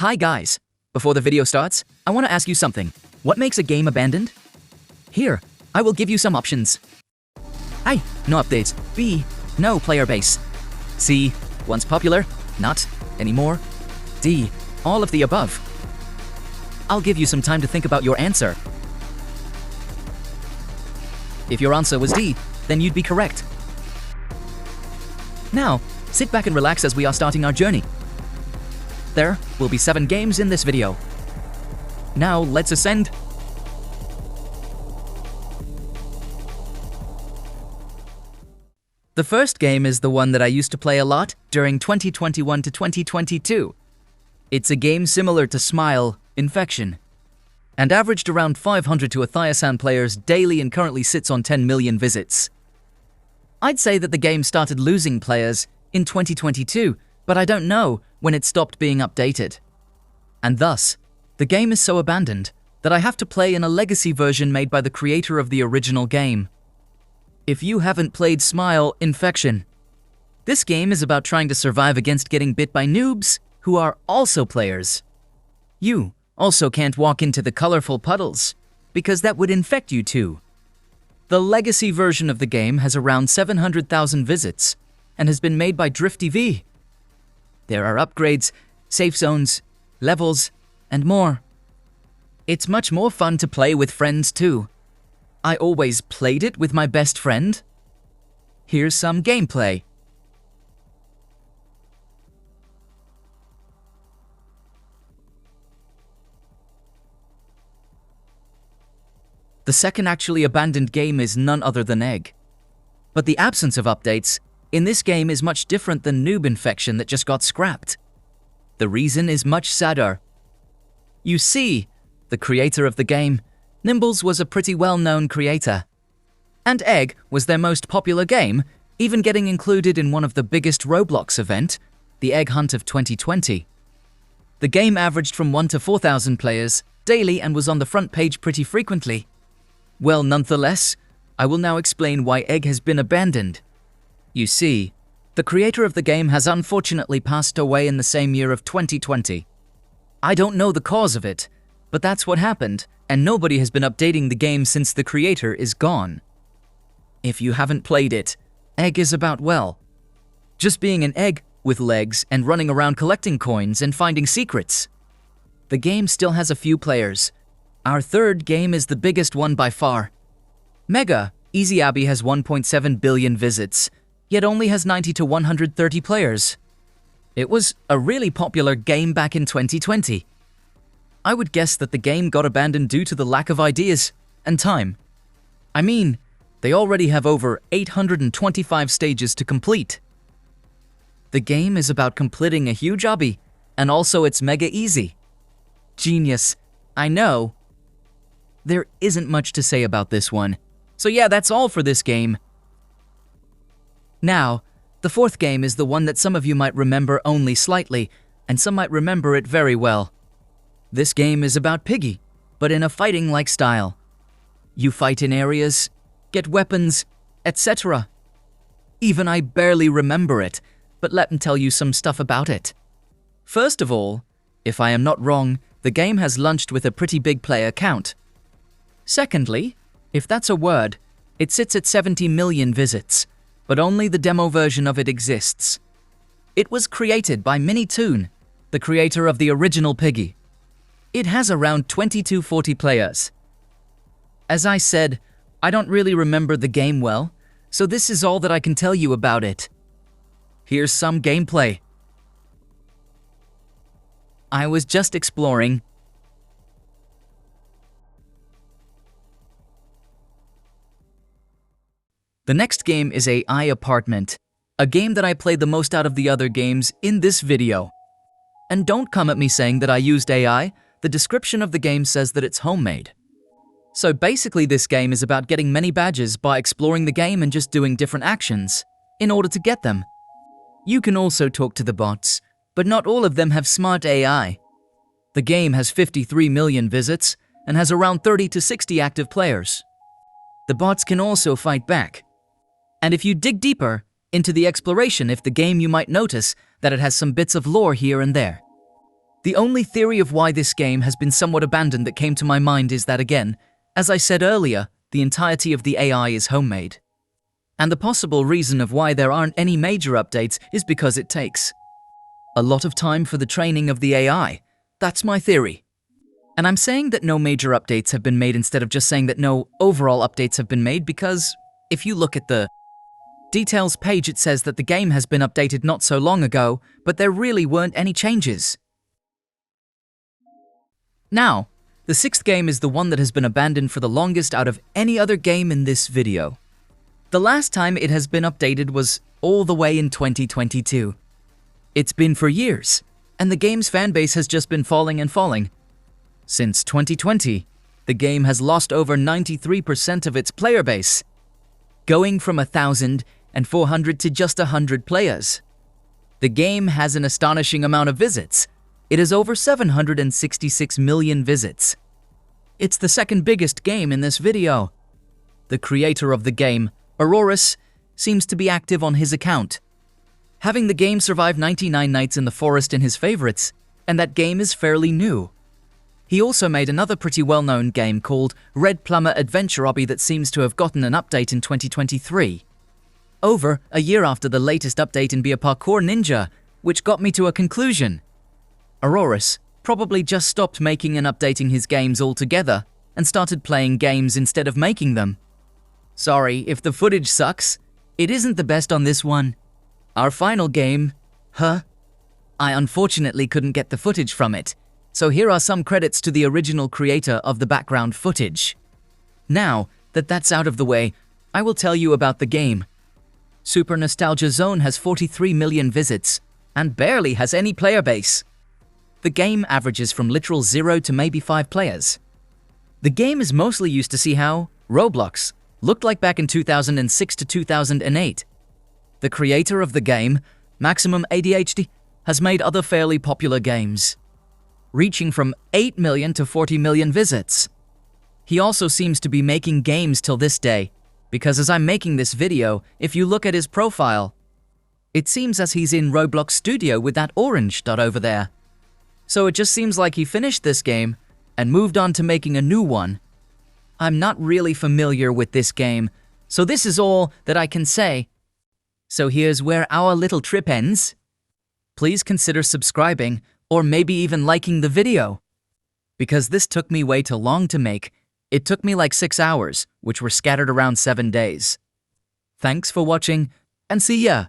Hi guys! Before the video starts, I want to ask you something. What makes a game abandoned? Here, I will give you some options. A. No updates. B. No player base. C. Once popular, not anymore. D. All of the above. I'll give you some time to think about your answer. If your answer was D, then you'd be correct. Now, sit back and relax as we are starting our journey. There will be 7 games in this video. Now, let's ascend. The first game is the one that I used to play a lot during 2021 to 2022. It's a game similar to Smile, Infection, and averaged around 500 to 1,000 players daily and currently sits on 10 million visits. I'd say that the game started losing players in 2022, but I don't know when it stopped being updated. And thus, the game is so abandoned that I have to play in a legacy version made by the creator of the original game. If you haven't played Smile, Infection, this game is about trying to survive against getting bit by noobs who are also players. You also can't walk into the colorful puddles, because that would infect you too. The legacy version of the game has around 700,000 visits and has been made by DriftTV. There are upgrades, safe zones, levels, and more. It's much more fun to play with friends too. I always played it with my best friend. Here's some gameplay. The second actually abandoned game is none other than Egg. But the absence of updates in this game is much different than Noob Infection that just got scrapped. The reason is much sadder. You see, the creator of the game, Nimbles, was a pretty well-known creator. And Egg was their most popular game, even getting included in one of the biggest Roblox event, the Egg Hunt of 2020. The game averaged from 1 to 4,000 players daily and was on the front page pretty frequently. Well, nonetheless, I will now explain why Egg has been abandoned. You see, the creator of the game has unfortunately passed away in the same year of 2020. I don't know the cause of it, but that's what happened, and nobody has been updating the game since the creator is gone. If you haven't played it, Egg is about, well, just being an egg with legs and running around collecting coins and finding secrets. The game still has a few players. Our third game is the biggest one by far. Mega Easy Abby has 1.7 billion visits, yet only has 90 to 130 players. It was a really popular game back in 2020. I would guess that the game got abandoned due to the lack of ideas and time. I mean, they already have over 825 stages to complete. The game is about completing a huge obby, and also it's mega easy. Genius, I know. There isn't much to say about this one. So yeah, that's all for this game. Now, the fourth game is the one that some of you might remember only slightly, and some might remember it very well. This game is about Piggy, but in a fighting-like style. You fight in areas, get weapons, etc. Even I barely remember it, but let me tell you some stuff about it. First of all, if I am not wrong, the game has launched with a pretty big player count. Secondly, if that's a word, it sits at 70 million visits, but only the demo version of it exists. It was created by Minitoon, the creator of the original Piggy. It has around 2240 players. As I said, I don't really remember the game well, so this is all that I can tell you about it. Here's some gameplay. I was just exploring. The next game is AI Apartment, a game that I played the most out of the other games in this video. And don't come at me saying that I used AI, the description of the game says that it's homemade. So basically this game is about getting many badges by exploring the game and just doing different actions in order to get them. You can also talk to the bots, but not all of them have smart AI. The game has 53 million visits and has around 30 to 60 active players. The bots can also fight back. And if you dig deeper into the exploration of the game, you might notice that it has some bits of lore here and there. The only theory of why this game has been somewhat abandoned that came to my mind is that, again, as I said earlier, the entirety of the AI is homemade. And the possible reason of why there aren't any major updates is because it takes a lot of time for the training of the AI. That's my theory. And I'm saying that no major updates have been made instead of just saying that no overall updates have been made, because if you look at the details page, it says that the game has been updated not so long ago, but there really weren't any changes. Now, the sixth game is the one that has been abandoned for the longest out of any other game in this video. The last time it has been updated was all the way in 2022. It's been for years, and the game's fanbase has just been falling and falling. Since 2020, the game has lost over 93% of its player base, going from 1,400 to just 100 players. The game has an astonishing amount of visits. It has over 766 million visits. It's the second biggest game in this video. The creator of the game, Aurorus, seems to be active on his account, having the game survive 99 nights in the forest in his favorites, and that game is fairly new. He also made another pretty well-known game called Red Plumber Adventure Obby that seems to have gotten an update in 2023. Over a year after the latest update in Be a Parkour Ninja, which got me to a conclusion. Aurorus probably just stopped making and updating his games altogether and started playing games instead of making them. Sorry if the footage sucks, it isn't the best on this one. Our final game, I unfortunately couldn't get the footage from it, so here are some credits to the original creator of the background footage. Now that that's out of the way, I will tell you about the game. Super Nostalgia Zone has 43 million visits and barely has any player base. The game averages from literal 0 to maybe 5 players. The game is mostly used to see how Roblox looked like back in 2006 to 2008. The creator of the game, Maximum ADHD, has made other fairly popular games, reaching from 8 million to 40 million visits. He also seems to be making games till this day, because as I'm making this video, if you look at his profile, it seems as he's in Roblox Studio with that orange dot over there. So it just seems like he finished this game and moved on to making a new one. I'm not really familiar with this game, so this is all that I can say. So here's where our little trip ends. Please consider subscribing or maybe even liking the video, because this took me way too long to make. It took me like 6 hours, which were scattered around 7 days. Thanks for watching, and see ya!